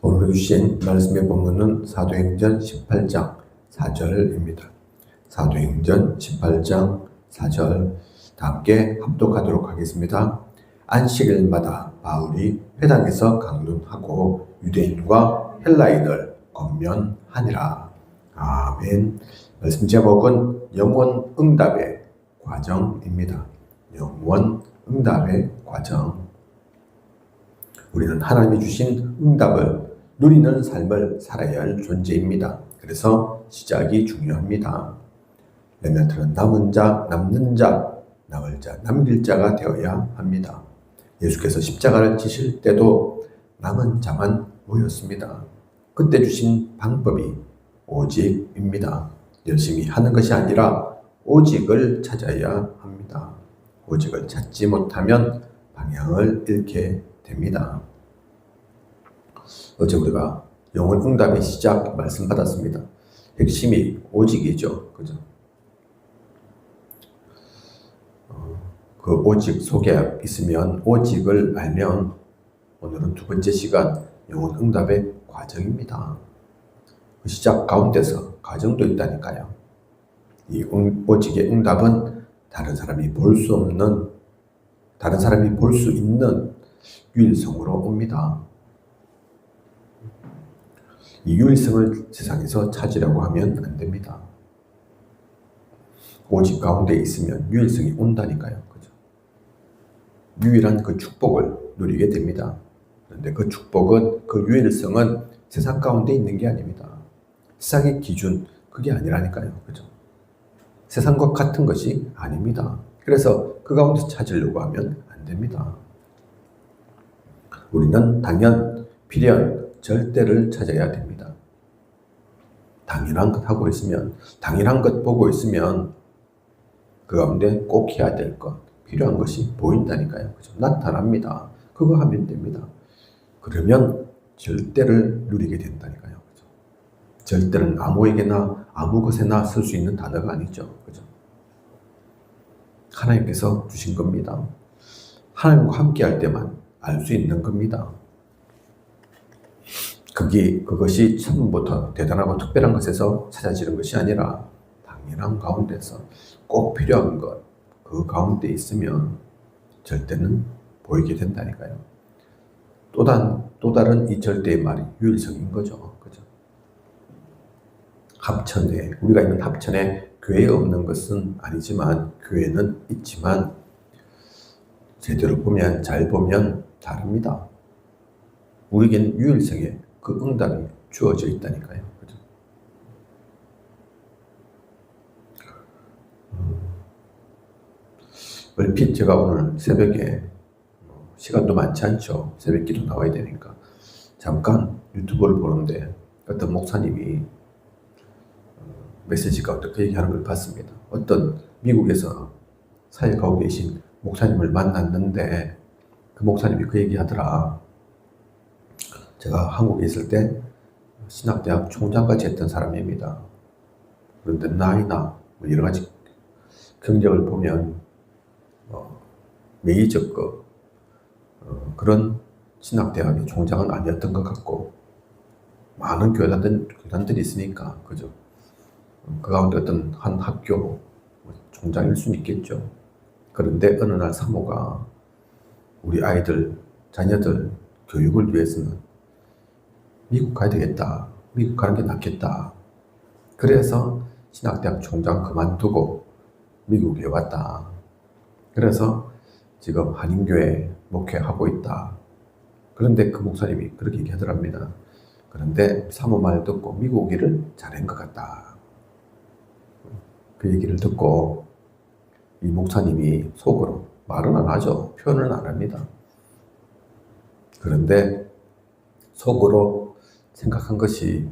오늘 주신 말씀의 본문은 사도행전 18장 4절입니다. 사도행전 18장 4절 다 함께 합독하도록 하겠습니다. 안식일마다 바울이 회당에서 강론하고 유대인과 헬라인을 권면하니라. 아멘. 말씀 제목은 영원 응답의 과정입니다. 영원 응답의 과정. 우리는 하나님이 주신 응답을 누리는 삶을 살아야 할 존재입니다. 그래서 시작이 중요합니다. 렘넌트는 남은 자, 남는 자, 남을 자, 남길 자가 되어야 합니다. 예수께서 십자가를 지실 때도 남은 자만 모였습니다. 그때 주신 방법이 오직입니다. 열심히 하는 것이 아니라 오직을 찾아야 합니다. 오직을 찾지 못하면 방향을 잃게 됩니다. 어제 우리가 영원 응답의 시작 말씀 받았습니다. 핵심이 오직이죠. 그죠? 그 오직 속에 있으면, 오직을 알면, 오늘은 두 번째 시간 영원 응답의 과정입니다. 그 시작 가운데서 과정도 있다니까요. 이 오직의 응답은 다른 사람이 볼 수 없는, 다른 사람이 볼 수 있는 유일성으로 옵니다. 이 유일성을 세상에서 찾으려고 하면 안 됩니다. 오직 가운데 있으면 유일성이 온다니까요. 그죠? 유일한 그 축복을 누리게 됩니다. 그런데 그 축복은, 그 유일성은 세상 가운데 있는 게 아닙니다. 세상의 기준, 그게 아니라니까요. 그죠? 세상과 같은 것이 아닙니다. 그래서 그 가운데서 찾으려고 하면 안 됩니다. 우리는 당연, 필연, 절대를 찾아야 됩니다. 당연한 것 하고 있으면, 당연한 것 보고 있으면 그 가운데 꼭 해야 될 것, 필요한 것이 보인다니까요. 그죠? 나타납니다. 그거 하면 됩니다. 그러면 절대를 누리게 된다니까요. 그죠? 절대는 아무에게나 아무 것에나 쓸 수 있는 단어가 아니죠. 그죠? 하나님께서 주신 겁니다. 하나님과 함께 할 때만 알 수 있는 겁니다. 그것이 처음부터 대단하고 특별한 것에서 찾아지는 것이 아니라 당연한 가운데서 꼭 필요한 것, 그 가운데 있으면 절대는 보이게 된다니까요. 또 다른 이 절대의 말이 유일성인 거죠. 그죠? 합천에, 우리가 있는 합천에 교회에 없는 것은 아니지만, 교회는 있지만 제대로 보면, 잘 보면 다릅니다. 우리에겐 유일성의 그 응답이 주어져 있다니까요. 그죠? 얼핏 제가 오늘 새벽에, 시간도 많지 않죠. 새벽 기도 나와야 되니까 잠깐 유튜브를 보는데 어떤 목사님이 메시지 가운데 그 얘기하는 걸 봤습니다. 어떤 미국에서 사역하고 계신 목사님을 만났는데 그 목사님이 그 얘기 하더라. 제가 한국에 있을 때 신학대학 총장까지 했던 사람입니다. 그런데 나이나 여러 가지 경력을 보면 메이저급 그런 신학대학의 총장은 아니었던 것 같고, 많은 교단들이 있으니까, 그죠? 그 가운데 어떤 한 학교 총장일 수는 있겠죠. 그런데 어느 날 사모가 우리 아이들, 자녀들 교육을 위해서는 미국 가야 되겠다. 미국 가는 게 낫겠다. 그래서 신학대학 총장 그만두고 미국에 왔다. 그래서 지금 한인교회 목회하고 있다. 그런데 그 목사님이 그렇게 얘기하더랍니다. 그런데 사모 말 듣고 미국 오기를 잘한 것 같다. 그 얘기를 듣고 이 목사님이 속으로, 말은 안 하죠. 표현은 안 합니다. 그런데 속으로 생각한 것이,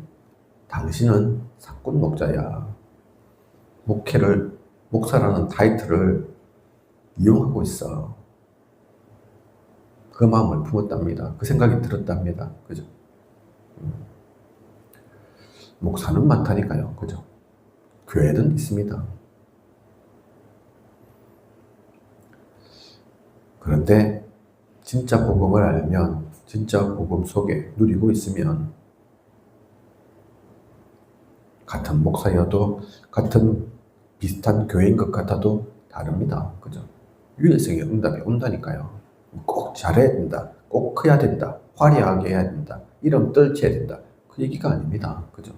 당신은 사꾼 목자야. 목사라는 타이틀을 이용하고 있어. 그 마음을 품었답니다. 그 생각이 들었답니다. 그죠? 목사는 많다니까요. 그죠? 교회는 있습니다. 그런데 진짜 복음을 알면 진짜 복음 속에 누리고 있으면 같은 목사여도 같은 비슷한 교회인 것 같아도 다릅니다. 그죠? 유일성의 응답이 온다니까요. 꼭 잘해야 된다. 꼭 커야 된다. 화려하게 해야 된다. 이름 떨쳐야 된다. 그 얘기가 아닙니다. 그죠?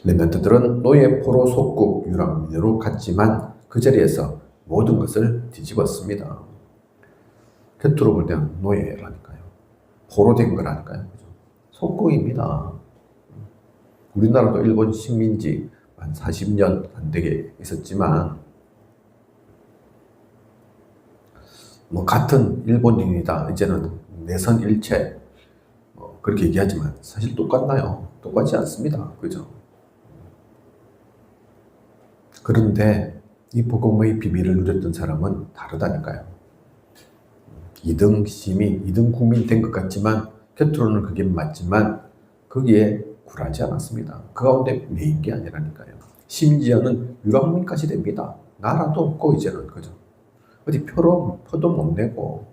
렘넌트들은 노예 포로 속국 유랑민으로 갔지만 그 자리에서 모든 것을 뒤집었습니다. 겉으로 볼 때는 노예라니까요. 포로 된 거라니까요. 그죠? 속국입니다. 우리나라도 일본 식민지 한 40년 안 되게 있었지만 뭐 같은 일본인이다. 이제는 내선 일체 그렇게 얘기하지만 사실 똑같나요? 똑같지 않습니다. 그죠? 그런데 이 복음의 비밀을 누렸던 사람은 다르다니까요. 2등 시민, 2등 국민 된 것 같지만 겉으로는 그게 맞지만 거기에 굴하지 않았습니다. 그 가운데 매인 게 아니라니까요. 심지어는 유랑민까지 됩니다. 나라도 없고 이제는 그죠. 어디 표도 못 내고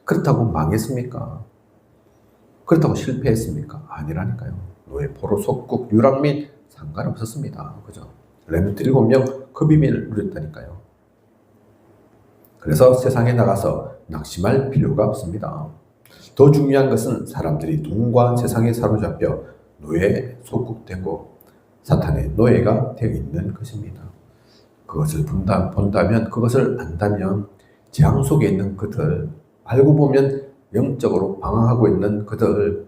그렇다고 망했습니까? 그렇다고 실패했습니까? 아니라니까요. 노예 포로 속국 유랑민 상관없었습니다. 그죠. 렘넌트 7명 그 비밀을 누렸다니까요. 그래서 세상에 나가서 낙심할 필요가 없습니다. 더 중요한 것은 사람들이 돈과 세상에 사로잡혀 노예에 속국되고 사탄의 노예가 되어 있는 것입니다. 그것을 본다면, 그것을 안다면 재앙 속에 있는 그들, 알고 보면 영적으로 방황하고 있는 그들,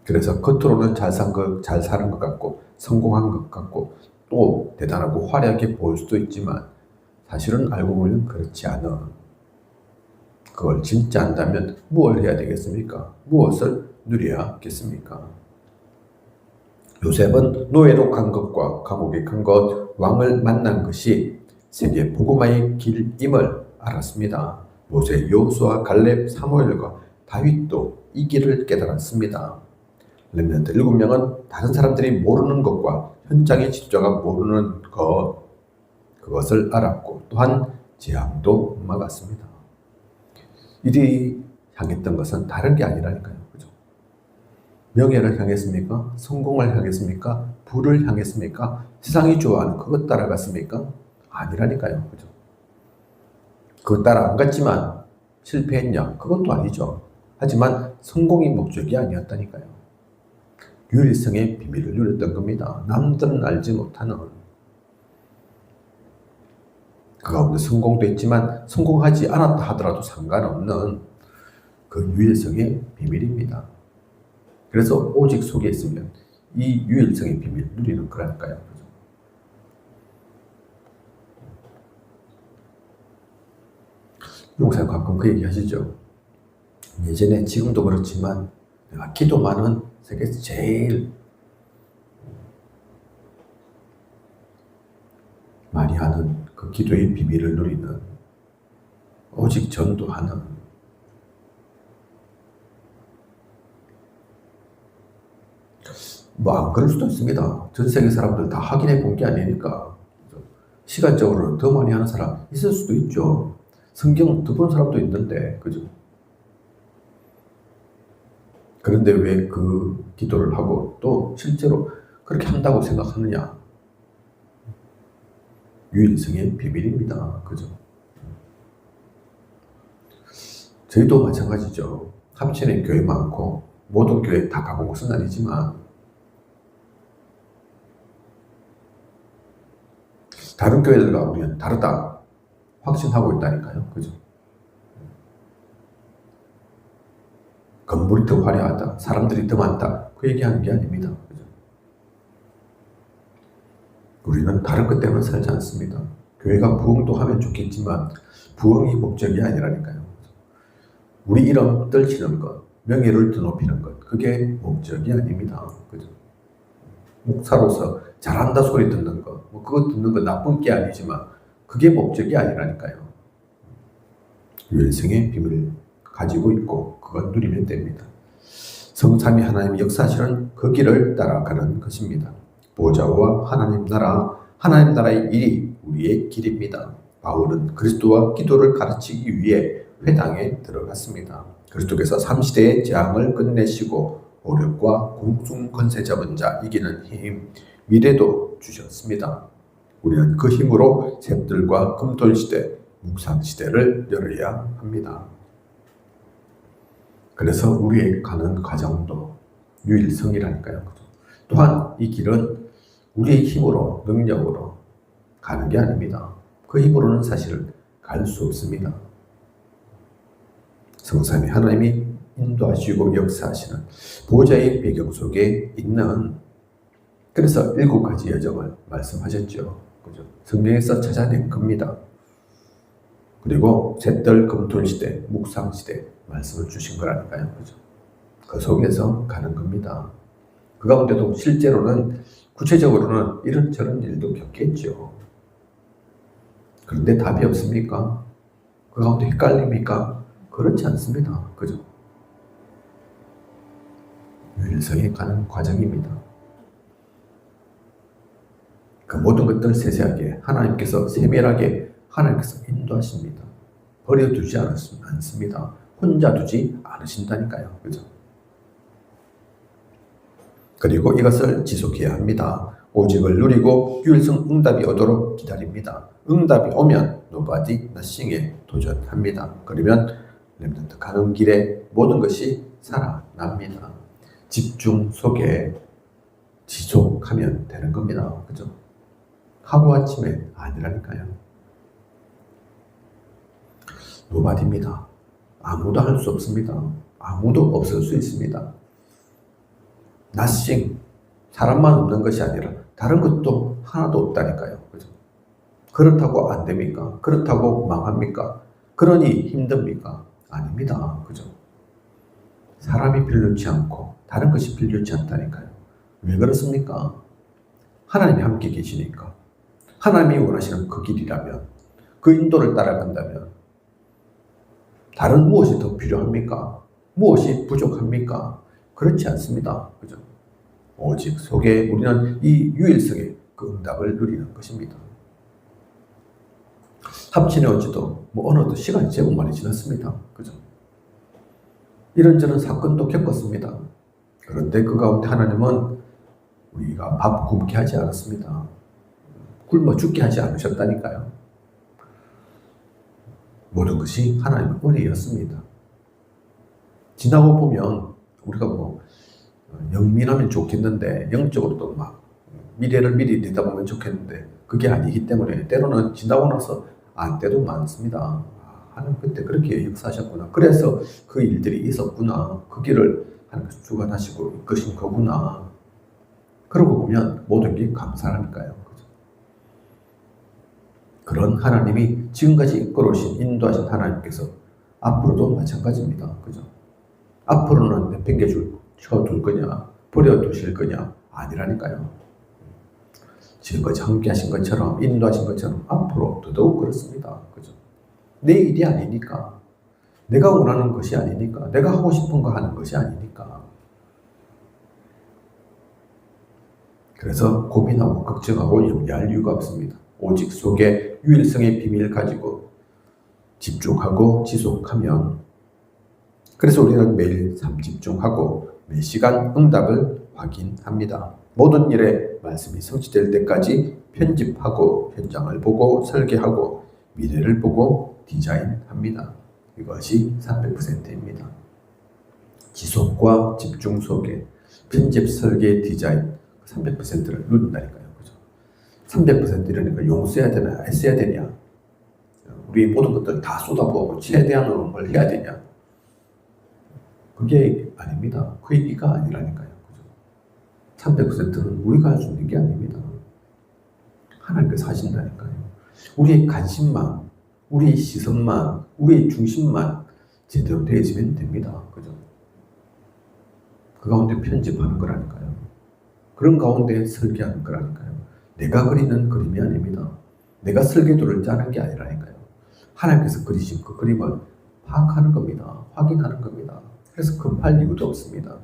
그래서 겉으로는 잘 사는 것 같고 성공한 것 같고 또 대단하고 화려하게 보일 수도 있지만 사실은 알고 보면 그렇지 않아. 그걸 진짜 안다면 무엇을 해야 되겠습니까? 무엇을 누려야겠습니까? 요셉은 노예로 간 것과 감옥에 간 것, 왕을 만난 것이 세계 복음화의 길임을 알았습니다. 모세, 여호수아, 갈렙, 사무엘과 다윗도 이 길을 깨달았습니다. 렘넌트 7명은 다른 사람들이 모르는 것과 현장의 집자가 모르는 것, 그것을 알았고 또한 재앙도 막았습니다. 이들이 향했던 것은 다른 게 아니라니까요. 그죠? 명예를 향했습니까? 성공을 향했습니까? 부를 향했습니까? 세상이 좋아하는 그것 따라갔습니까? 아니라니까요. 그죠? 그것 따라 안 갔지만 실패했냐? 그것도 아니죠. 하지만 성공이 목적이 아니었다니까요. 유일성의 비밀을 누렸던 겁니다. 남들은 알지 못하는 그 가운데 성공도 있지만 성공하지 않았다 하더라도 상관없는 그 유일성의 비밀입니다. 그래서 오직 속에 있으면 이 유일성의 비밀을 누리는 거라니까요. 그죠? 용사님 가끔 그 얘기 하시죠. 예전에 지금도 그렇지만 내가 기도만은 세계에서 제일 많이 하는 그 기도의 비밀을 누리는 오직 전도하는 뭐 안 그럴 수도 있습니다. 전 세계 사람들 다 확인해 본 게 아니니까 시간적으로 더 많이 하는 사람 있을 수도 있죠. 성경 더 본 사람도 있는데 그죠? 그런데 왜 그 기도를 하고 또 실제로 그렇게 한다고 생각하느냐? 유일성의 비밀입니다. 그죠? 저희도 마찬가지죠. 합천에 교회 많고 모든 교회 다 가본 것은 아니지만 다른 교회들과 우리는 다르다 확신하고 있다니까요. 그죠? 건물이 더 화려하다, 사람들이 더 많다, 그 얘기하는 게 아닙니다. 그죠? 우리는 다른 것 때문에 살지 않습니다. 교회가 부흥도 하면 좋겠지만 부흥이 목적이 아니라니까요. 우리 이름 떨치는 것, 명예를 더 높이는 것, 그게 목적이 아닙니다. 그죠? 목사로서 잘한다 소리 듣는 것, 뭐 그거 듣는 거 나쁜 게 아니지만 그게 목적이 아니라니까요. 유일성의 비밀을 가지고 있고 그걸 누리면 됩니다. 성삼위 하나님의 역사실은 그 길을 따라가는 것입니다. 보좌와 하나님 나라의 일이 우리의 길입니다. 바울은 그리스도와 기도를 가르치기 위해 회당에 들어갔습니다. 그리스도께서 삼시대의 재앙을 끝내시고 오력과 공중 권세 잡은 자 이기는 힘, 미래도 주셨습니다. 우리는 그 힘으로 샘들과 금돌시대, 묵상시대를 열어야 합니다. 그래서 우리의 가는 과정도 유일성이라니까요. 또한 이 길은 우리의 힘으로, 능력으로 가는 게 아닙니다. 그 힘으로는 사실 갈 수 없습니다. 성삼위 하나님이 인도하시고 역사하시는 보호자의 배경 속에 있는, 그래서 7가지 여정을 말씀하셨죠. 그죠? 성경에서 찾아낸 겁니다. 그리고 셋들 금토시대, 묵상시대 말씀을 주신 거라니까요. 그죠? 그 속에서 가는 겁니다. 그 가운데도 실제로는 구체적으로는 이런저런 일도 겪겠죠. 그런데 답이 없습니까? 그 가운데 헷갈립니까? 그렇지 않습니다. 그죠? 유일성에 가는 과정입니다. 그 모든 것들 세세하게 하나님께서 세밀하게 하나님께서 인도하십니다. 버려두지 않습니다. 혼자 두지 않으신다니까요. 그죠? 그리고 이것을 지속해야 합니다. 오직을 누리고 유일성 응답이 오도록 기다립니다. 응답이 오면 nobody, nothing에 도전합니다. 그러면 렘넌트 가는 길에 모든 것이 살아납니다. 집중 속에 지속하면 되는 겁니다. 그죠? 하루아침에 아니라니까요. 노바디입니다. 아무도 할 수 없습니다. 아무도 없을 수 있습니다. nothing, 사람만 없는 것이 아니라 다른 것도 하나도 없다니까요. 그죠? 그렇다고 안 됩니까? 그렇다고 망합니까? 그러니 힘듭니까? 아닙니다. 그죠? 사람이 필요치 않고 다른 것이 필요치 않다니까요. 왜 그렇습니까? 하나님이 함께 계시니까. 하나님이 원하시는 그 길이라면, 그 인도를 따라간다면 다른 무엇이 더 필요합니까? 무엇이 부족합니까? 그렇지 않습니다. 그죠? 오직 속에 우리는 이 유일성의 그 응답을 누리는 것입니다. 합친해 온지도 어느덧 시간이 제법 많이 지났습니다. 그죠? 이런저런 사건도 겪었습니다. 그런데 그 가운데 하나님은 우리가 밥 굶게 하지 않았습니다. 굶어 죽게 하지 않으셨다니까요. 모든 것이 하나님의 은혜였습니다. 지나고 보면 우리가 영민하면 좋겠는데, 영적으로도 막 미래를 미리 내다보면 좋겠는데 그게 아니기 때문에 때로는 지나고 나서 안 때도 많습니다. 하나님 그때 그렇게 역사하셨구나. 그래서 그 일들이 있었구나. 그 길을 하나님께서 주관하시고 이끄신 거구나. 그러고 보면 모든 게 감사하니까요. 그죠? 그런 하나님이 지금까지 이끌어오신, 인도하신 하나님께서 앞으로도 마찬가지입니다. 그죠? 앞으로는 내팽개쳐둘 거냐, 버려두실 거냐, 아니라니까요. 지금까지 함께 하신 것처럼, 인도하신 것처럼 앞으로 더더욱 그렇습니다. 그죠? 내 일이 아니니까, 내가 원하는 것이 아니니까, 내가 하고 싶은 거 하는 것이 아니니까. 그래서 고민하고 걱정하고 염려할 이유가 없습니다. 오직 속에 유일성의 비밀을 가지고 집중하고 지속하면, 그래서 우리는 매일 삶 집중하고 매 시간 응답을 확인합니다. 모든 일에 말씀이 성취될 때까지 편집하고 현장을 보고 설계하고 미래를 보고 디자인합니다. 이것이 300%입니다. 지속과 집중 속에 편집, 설계, 디자인 300%를 누린다니까요. 그죠? 300% 이러니까 용 써야 되나, 안 써야 되냐? 우리 모든 것들 다 쏟아부어 최대한으로 뭘 해야 되냐? 그게 아닙니다. 그 얘기가 아니라니까요. 그죠? 300%는 우리가 할 수 있는 게 아닙니다. 하나님께서 하신다니까요. 우리의 관심만, 우리의 시선만, 우리의 중심만 제대로 되어지면 됩니다. 그죠? 그 가운데 편집하는 거라니까요. 그런 가운데 설계하는 거라니까요. 내가 그리는 그림이 아닙니다. 내가 설계도를 짜는 게 아니라니까요. 하나님께서 그리신 그 그림을 파악하는 겁니다. 확인하는 겁니다. 그래서 급할 이유도 없습니다.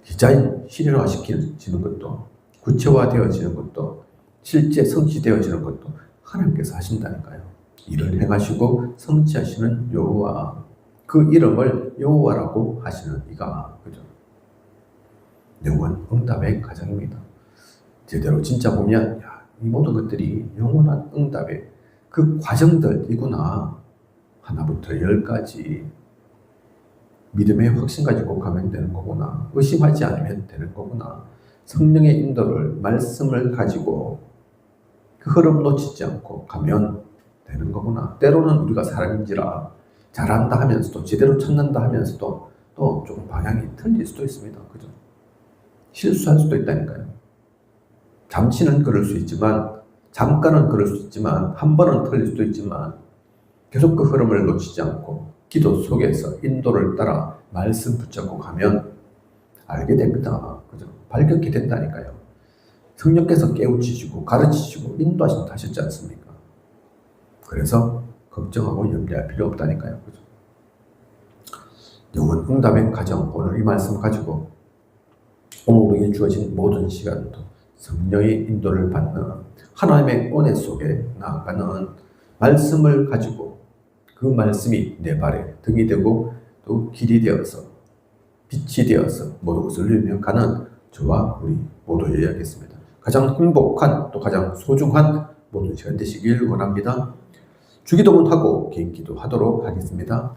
디자인 실현화시키는 것도, 구체화되어지는 것도, 실제 성취되어지는 것도 하나님께서 하신다니까요. 일을 행하시고 성취하시는 여호와, 그 이름을 여호와라고 하시는 이가, 그죠? 영원 응답의 과정입니다. 제대로 진짜 보면 이 모든 것들이 영원한 응답의 그 과정들이구나. 하나부터 10까지 믿음의 확신 가지고 가면 되는 거구나. 의심하지 않으면 되는 거구나. 성령의 인도를, 말씀을 가지고 그 흐름 놓치지 않고 가면 되는 거구나. 때로는 우리가 사람인지라 잘한다 하면서도, 제대로 찾는다 하면서도 또 조금 방향이 틀릴 수도 있습니다. 그죠? 실수할 수도 있다니까요. 잠시는 그럴 수 있지만, 잠깐은 그럴 수 있지만, 한 번은 틀릴 수도 있지만, 계속 그 흐름을 놓치지 않고 기도 속에서 인도를 따라 말씀 붙잡고 가면 알게 됩니다. 그죠? 발견게 된다니까요. 성령께서 깨우치시고 가르치시고 인도하신다 하셨지 않습니까? 그래서 걱정하고 염려할 필요 없다니까요. 그죠? 영원 응답의 과정, 오늘 이 말씀 가지고 오늘 우리에게 주어진 모든 시간도 성령의 인도를 받는 하나님의 은혜 속에 나아가는 말씀을 가지고 그 말씀이 내 발에 등이 되고 또 길이 되어서 빛이 되어서 모든 것을 누리며 가는 저와 우리 모두여야겠습니다. 가장 행복한 또 가장 소중한 모든 시간 되시길 원합니다. 주기도문 하고 개인 기도 하도록 하겠습니다.